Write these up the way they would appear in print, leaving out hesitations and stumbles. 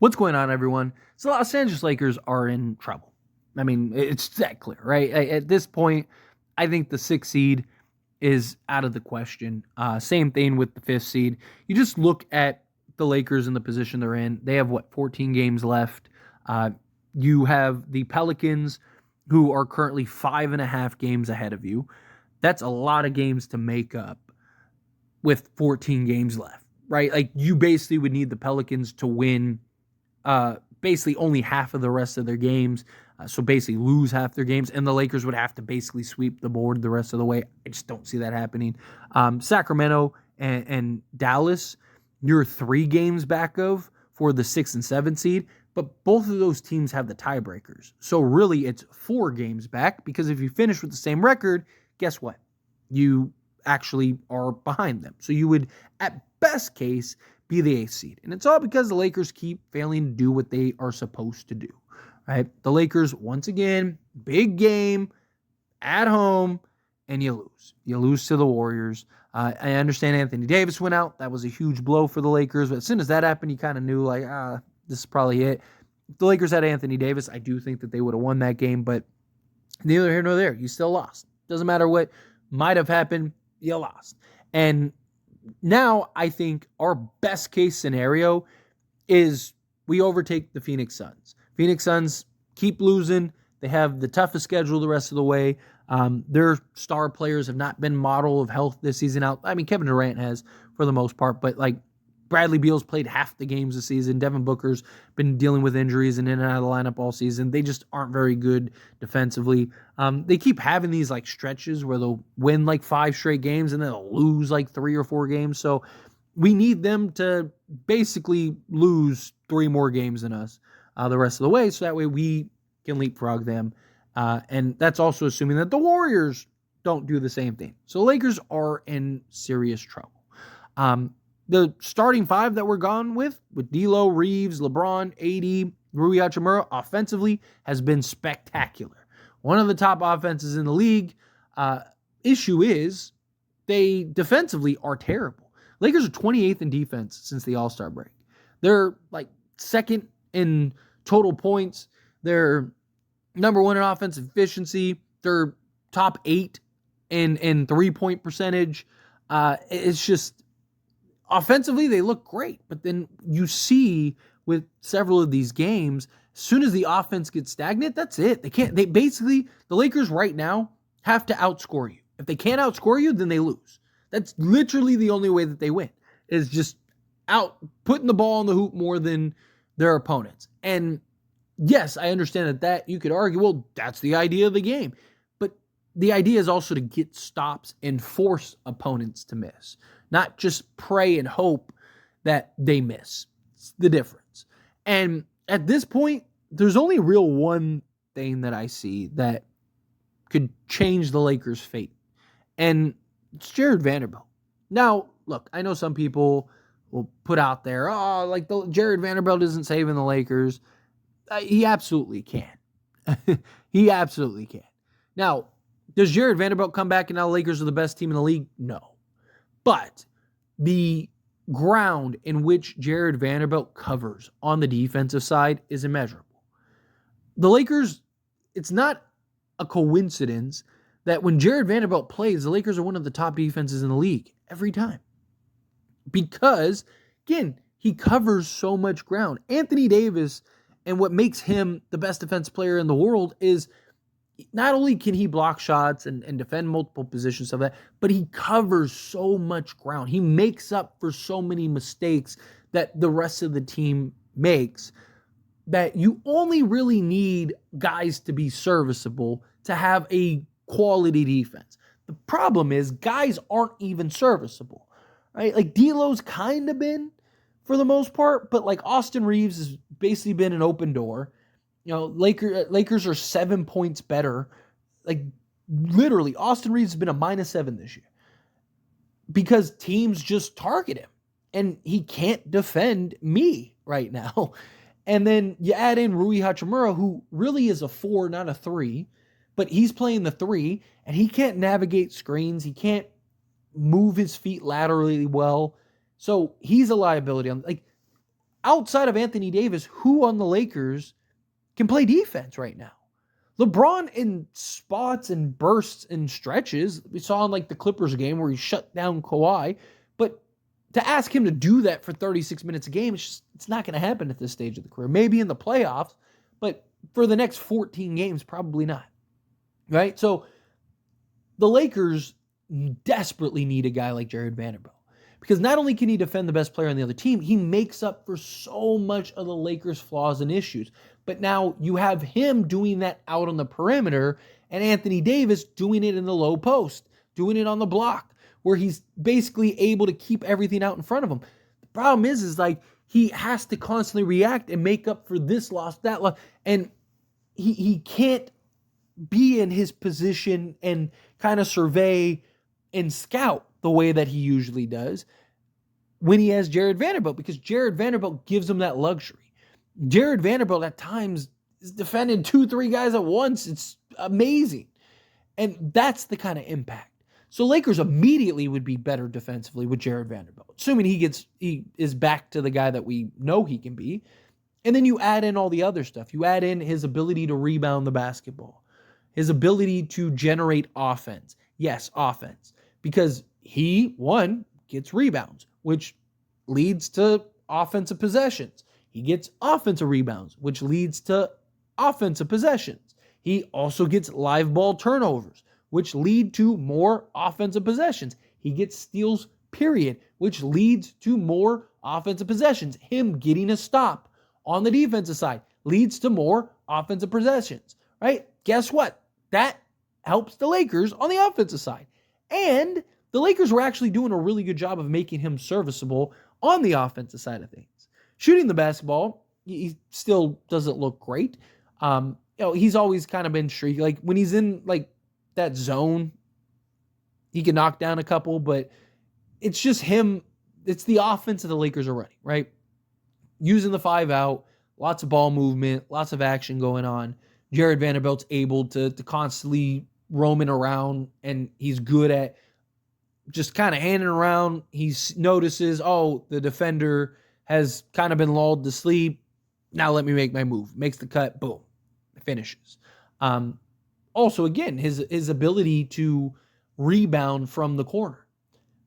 What's going on, everyone? So the Los Angeles Lakers are in trouble. I mean, it's that clear, right? At this point, I think the 6th seed is out of the question. Same thing with the 5th seed. You just look at the Lakers in the position they're in. They have, 14 games left. You have the Pelicans, who are currently 5.5 games ahead of you. That's a lot of games to make up with 14 games left, right? Like, you basically would need the Pelicans to win basically only half of the rest of their games. So basically lose half their games, and the Lakers would have to basically sweep the board the rest of the way. I just don't see that happening. Sacramento and Dallas, you're 3 games back of for the 6th and 7th seed, but both of those teams have the tiebreakers. So really it's 4 games back, because if you finish with the same record, guess what? You actually are behind them. So you would, at best case, be the 8th seed. And it's all because the Lakers keep failing to do what they are supposed to do, right? The Lakers, once again, big game, at home, and you lose. You lose to the Warriors. I understand Anthony Davis went out. That was a huge blow for the Lakers. But as soon as that happened, you kind of knew, like, this is probably it. If the Lakers had Anthony Davis, I do think that they would have won that game. But neither here nor there. You still lost. Doesn't matter what might have happened. You lost. And now I think our best case scenario is we overtake the Phoenix Suns. Phoenix Suns keep losing. They have the toughest schedule the rest of the way. Their star players have not been model of health this season out. I mean, Kevin Durant has for the most part, but like Bradley Beal's played half the games this season. Devin Booker's been dealing with injuries and in and out of the lineup all season. They just aren't very good defensively. They keep having these like stretches where they'll win like 5 straight games and then they'll lose like 3 or 4 games. So we need them to basically lose 3 more games than us the rest of the way, so that way we can leapfrog them. And that's also assuming that the Warriors don't do the same thing. So Lakers are in serious trouble. The starting 5 that we're gone with D'Lo, Reeves, LeBron, AD, Rui Hachimura, offensively has been spectacular. One of the top offenses in the league. Issue is they defensively are terrible. Lakers are 28th in defense since the All-Star break. They're like 2nd in total points. They're number 1 in offensive efficiency. They're top 8 in 3-point percentage. It's just offensively, they look great, but then you see with several of these games, as soon as the offense gets stagnant, that's it. The Lakers right now have to outscore you. If they can't outscore you, then they lose. That's literally the only way that they win, is just putting the ball in the hoop more than their opponents. And yes, I understand that you could argue, well, that's the idea of the game. But the idea is also to get stops and force opponents to miss, not just pray and hope that they miss. It's the difference. And at this point, there's only real one thing that I see that could change the Lakers' fate, and it's Jarred Vanderbilt. Now, look, I know some people will put out there, Jarred Vanderbilt isn't saving the Lakers. He absolutely can. He absolutely can. Now, does Jarred Vanderbilt come back and now the Lakers are the best team in the league? No. But the ground in which Jarred Vanderbilt covers on the defensive side is immeasurable. The Lakers, it's not a coincidence that when Jarred Vanderbilt plays, the Lakers are one of the top defenses in the league every time. Because, again, he covers so much ground. Anthony Davis, and what makes him the best defensive player in the world, is not only can he block shots and defend multiple positions of that, but he covers so much ground. He makes up for so many mistakes that the rest of the team makes, that you only really need guys to be serviceable to have a quality defense. The problem is guys aren't even serviceable, right? Like D'Lo's kind of been for the most part, but like Austin Reeves has basically been an open door. You know, Lakers are 7 points better. Like, literally, Austin Reeves has been a -7 this year because teams just target him, and he can't defend me right now. And then you add in Rui Hachimura, who really is a 4, not a 3, but he's playing the 3, and he can't navigate screens. He can't move his feet laterally well. So he's a liability. outside of Anthony Davis, who on the Lakers can play defense right now? LeBron in spots and bursts and stretches. We saw in like the Clippers game where he shut down Kawhi. But to ask him to do that for 36 minutes a game, it's not going to happen at this stage of the career. Maybe in the playoffs, but for the next 14 games, probably not. Right? So the Lakers desperately need a guy like Jarred Vanderbilt. Because not only can he defend the best player on the other team, he makes up for so much of the Lakers' flaws and issues. But now you have him doing that out on the perimeter and Anthony Davis doing it in the low post, doing it on the block, where he's basically able to keep everything out in front of him. The problem is like he has to constantly react and make up for this loss, that loss, and he can't be in his position and kind of survey and scout the way that he usually does when he has Jarred Vanderbilt, because Jarred Vanderbilt gives him that luxury. Jarred Vanderbilt at times is defending 2-3 guys at once. It's amazing. And that's the kind of impact. So Lakers immediately would be better defensively with Jarred Vanderbilt, assuming he is back to the guy that we know he can be. And then you add in all the other stuff. You add in his ability to rebound the basketball, his ability to generate offense. Yes, offense. Because he, one, gets rebounds, which leads to offensive possessions. He gets offensive rebounds, which leads to offensive possessions. He also gets live ball turnovers, which lead to more offensive possessions. He gets steals, period, which leads to more offensive possessions. Him getting a stop on the defensive side leads to more offensive possessions, right? Guess what? That helps the Lakers on the offensive side. And the Lakers were actually doing a really good job of making him serviceable on the offensive side of things. Shooting the basketball, he still doesn't look great. He's always kind of been streaky. Like when he's in like that zone, he can knock down a couple, but it's just him. It's the offense that the Lakers are running, right? Using the 5 out, lots of ball movement, lots of action going on. Jarred Vanderbilt's able to constantly roaming around, and he's good at just kind of handing around. He notices, the defender has kind of been lulled to sleep. Now let me make my move. Makes the cut, boom, finishes. Also, again, his ability to rebound from the corner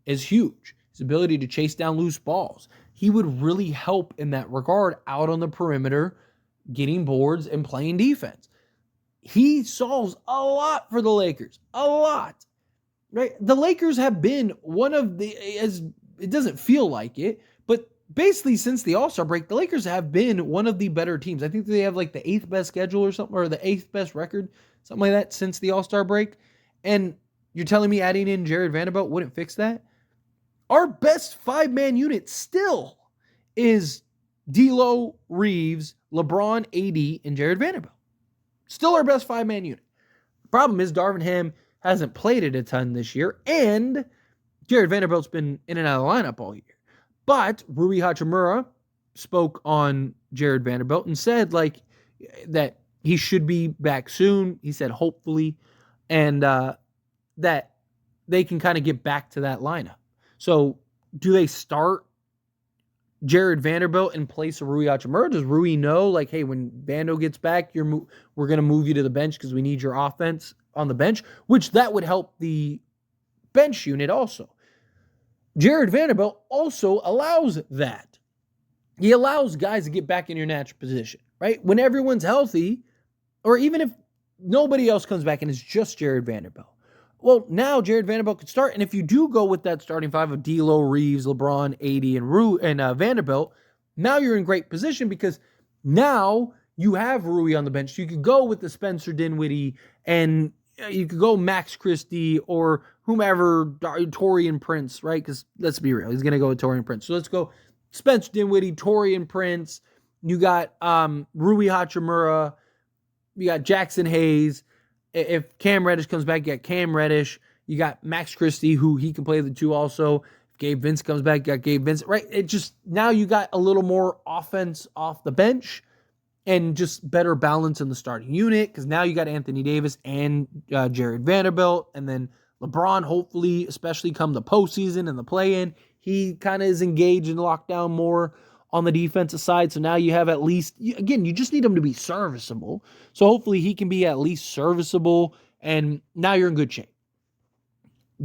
is huge. His ability to chase down loose balls. He would really help in that regard out on the perimeter, getting boards and playing defense. He solves a lot for the Lakers. A lot. Right? The Lakers have been one of as it doesn't feel like it, but basically since the All-Star break, the Lakers have been one of the better teams. I think they have like the 8th best schedule or something, or the 8th best record, something like that since the All-Star break. And you're telling me adding in Jarred Vanderbilt wouldn't fix that? Our best 5-man unit still is D'Lo, Reeves, LeBron, AD, and Jarred Vanderbilt. Still our best 5-man unit. The problem is Darvin Ham hasn't played it a ton this year, and Jarred Vanderbilt's been in and out of the lineup all year. But Rui Hachimura spoke on Jarred Vanderbilt and said that he should be back soon. He said hopefully, and that they can kind of get back to that lineup. So do they start Jarred Vanderbilt in place of Rui Hachimura? Does Rui know, like, hey, when Vando gets back, we're going to move you to the bench because we need your offense on the bench, which that would help the bench unit also. Jarred Vanderbilt also allows that. He allows guys to get back in your natural position, right? When everyone's healthy, or even if nobody else comes back and it's just Jarred Vanderbilt. Well, now Jarred Vanderbilt could start, and if you do go with that starting 5 of D'Lo, Reeves, LeBron, AD, and Vanderbilt, now you're in great position because now you have Rui on the bench. You could go with the Spencer Dinwiddie, and you could go Max Christie or whomever, Taurean Prince, right? Because let's be real, he's going to go with Taurean Prince. So let's go Spencer Dinwiddie, Taurean Prince. You got Rui Hachimura. You got Jackson Hayes. If Cam Reddish comes back, you got Cam Reddish. You got Max Christie, who he can play the 2 also. If Gabe Vince comes back, you got Gabe Vince. Right? It just, now you got a little more offense off the bench and just better balance in the starting unit because now you got Anthony Davis and Jarred Vanderbilt. And then LeBron, hopefully, especially come the postseason and the play-in, he kind of is engaged and locked down more on the defensive side. So now you have at least, again, you just need him to be serviceable. So hopefully he can be at least serviceable, and now you're in good shape.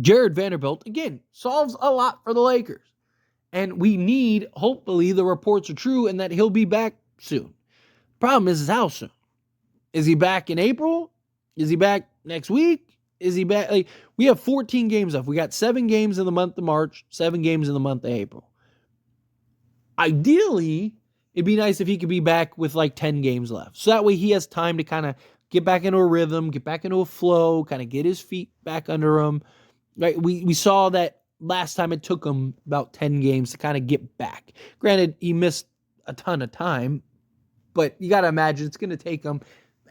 Jarred Vanderbilt, again, solves a lot for the Lakers. And we need, hopefully the reports are true and that he'll be back soon. Problem is how soon? Is he back in April? Is he back next week? Is he back? Like, we have 14 games left. We got 7 games in the month of March, 7 games in the month of April. Ideally, it'd be nice if he could be back with like 10 games left. So that way he has time to kind of get back into a rhythm, get back into a flow, kind of get his feet back under him. Right? We saw that last time it took him about 10 games to kind of get back. Granted, he missed a ton of time, but you got to imagine it's going to take him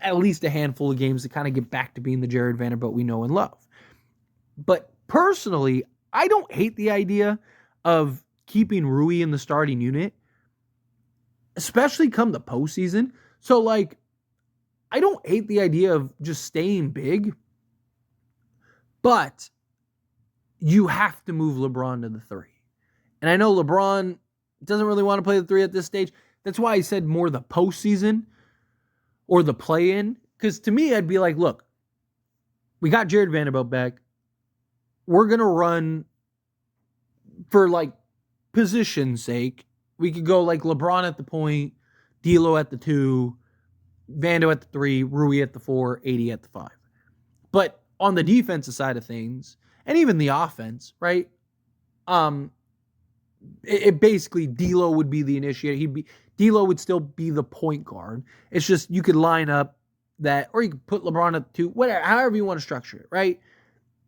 at least a handful of games to kind of get back to being the Jarred Vanderbilt we know and love. But personally, I don't hate the idea of keeping Rui in the starting unit, especially come the postseason. So, like, I don't hate the idea of just staying big, but you have to move LeBron to the 3. And I know LeBron doesn't really want to play the 3 at this stage. That's why I said more the postseason or the play-in. Because to me, I'd be like, look, we got Jarred Vanderbilt back. We're going to run for, like, position's sake. We could go, like, LeBron at the point, D'Lo at the 2, Vando at the 3, Rui at the 4, 80 at the 5. But on the defensive side of things, and even the offense, right? It basically, D'Lo would be the initiator. D'Lo would still be the point guard. It's just you could line up that, or you could put LeBron at the 2, whatever, however you want to structure it, right?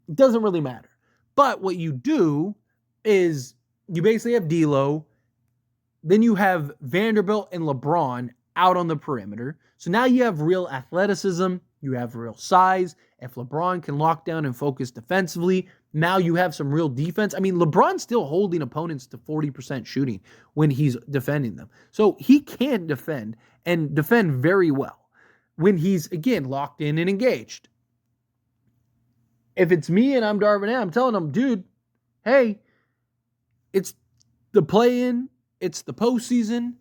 It doesn't really matter. But what you do is you basically have D'Lo, then you have Vanderbilt and LeBron out on the perimeter. So now you have real athleticism, you have real size. If LeBron can lock down and focus defensively, now you have some real defense. I mean, LeBron's still holding opponents to 40% shooting when he's defending them. So he can defend and defend very well when he's, again, locked in and engaged. If it's me and I'm Darvin Ham, I'm telling him, dude, hey, it's the play-in, it's the postseason.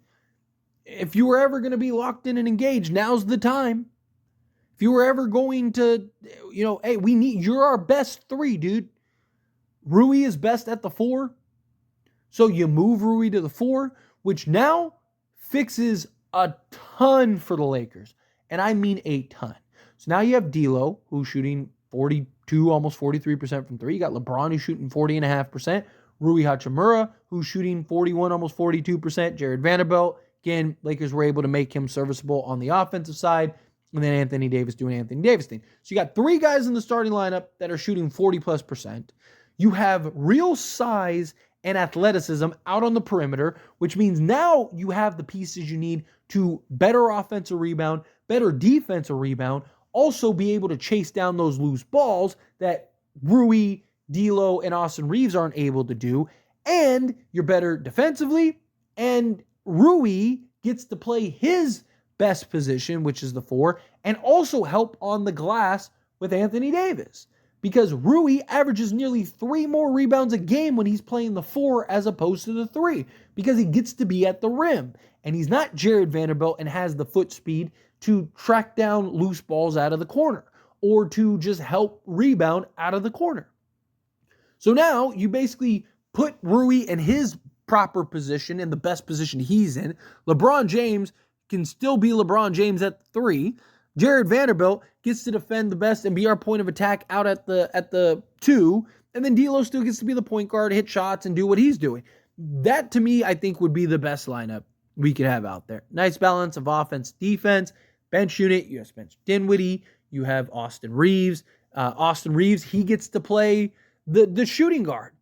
If you were ever going to be locked in and engaged, now's the time. If you were ever going to, hey, you're our best 3, dude. Rui is best at the 4. So you move Rui to the 4, which now fixes a ton for the Lakers. And I mean a ton. So now you have D'Lo, who's shooting 42, almost 43% from 3. You got LeBron, who's shooting 40.5%. Rui Hachimura, who's shooting 41, almost 42%. Jarred Vanderbilt. Again, Lakers were able to make him serviceable on the offensive side. And then Anthony Davis doing Anthony Davis thing. So you got 3 guys in the starting lineup that are shooting 40+%. You have real size and athleticism out on the perimeter, which means now you have the pieces you need to better offensive rebound, better defensive rebound, also be able to chase down those loose balls that Rui, D'Lo, and Austin Reeves aren't able to do. And you're better defensively, and Rui gets to play his best position, which is the 4, and also help on the glass with Anthony Davis. Because Rui averages nearly 3 more rebounds a game when he's playing the 4 as opposed to the 3, because he gets to be at the rim. And he's not Jarred Vanderbilt and has the foot speed to track down loose balls out of the corner or to just help rebound out of the corner. So now you basically put Rui in his proper position, in the best position he's in. LeBron James can still be LeBron James at 3. Jarred Vanderbilt gets to defend the best and be our point of attack out at the 2. And then D'Lo still gets to be the point guard, hit shots, and do what he's doing. That, to me, I think would be the best lineup we could have out there. Nice balance of offense, defense, bench unit. You have Spencer Dinwiddie. You have Austin Reeves. Austin Reeves, he gets to play the shooting guard.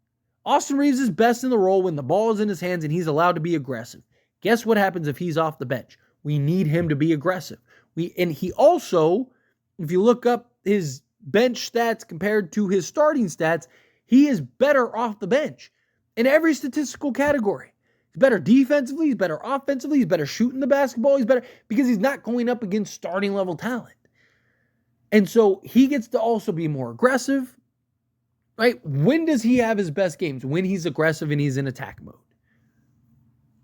Austin Reeves is best in the role when the ball is in his hands and he's allowed to be aggressive. Guess what happens if he's off the bench? We need him to be aggressive. And he also, if you look up his bench stats compared to his starting stats, he is better off the bench in every statistical category. He's better defensively, he's better offensively, he's better shooting the basketball, he's better because he's not going up against starting level talent. And so he gets to also be more aggressive, right? When does he have his best games? When he's aggressive and he's in attack mode.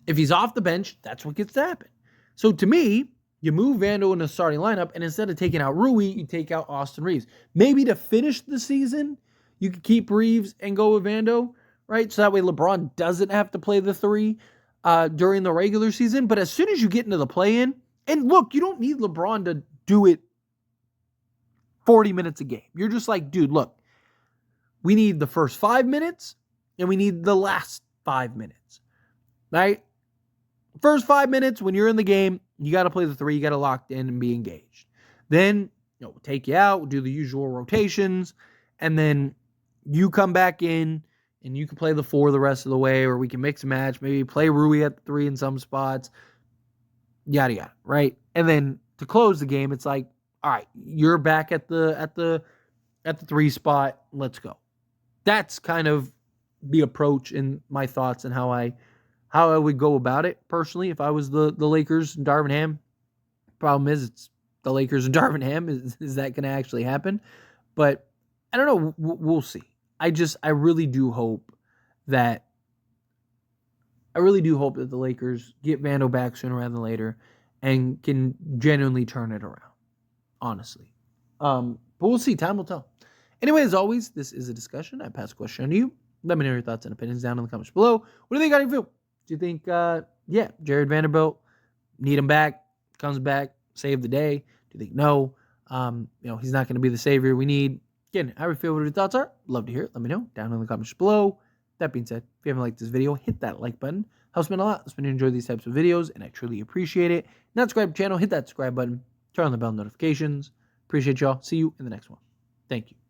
If he's off the bench, that's what gets to happen. So to me, you move Vando in the starting lineup, and instead of taking out Rui, you take out Austin Reeves. Maybe to finish the season, you could keep Reeves and go with Vando, right? So that way LeBron doesn't have to play the 3 during the regular season. But as soon as you get into the play-in, and look, you don't need LeBron to do it 40 minutes a game. You're just like, dude, look, we need the first 5 minutes, and we need the last 5 minutes, right? First 5 minutes, when you're in the game, you got to play the 3. You got to lock in and be engaged. Then, we'll take you out, we'll do the usual rotations, and then you come back in, and you can play the 4 the rest of the way, or we can mix and match. Maybe play Rui at the 3 in some spots, yada yada, right? And then to close the game, it's like, all right, you're back at the 3 spot. Let's go. That's kind of the approach and my thoughts and how I would go about it personally if I was the Lakers and Darvin Ham. Problem is, it's the Lakers and Darvin Ham. Is that going to actually happen? But I don't know. We'll see. I really do hope that the Lakers get Vando back sooner rather than later and can genuinely turn it around, honestly. But we'll see. Time will tell. Anyway, as always, this is a discussion. I pass a question on to you. Let me know your thoughts and opinions down in the comments below. What do you think? How do you feel? Do you think, Jarred Vanderbilt, need him back, comes back, save the day? Do you think no? He's not going to be the savior we need. Again, how do you feel? What your thoughts are? Love to hear it. Let me know down in the comments below. That being said, if you haven't liked this video, hit that like button. Helps me a lot. Helps me to enjoy these types of videos, and I truly appreciate it. Not subscribe to the channel, hit that subscribe button. Turn on the bell notifications. Appreciate y'all. See you in the next one. Thank you.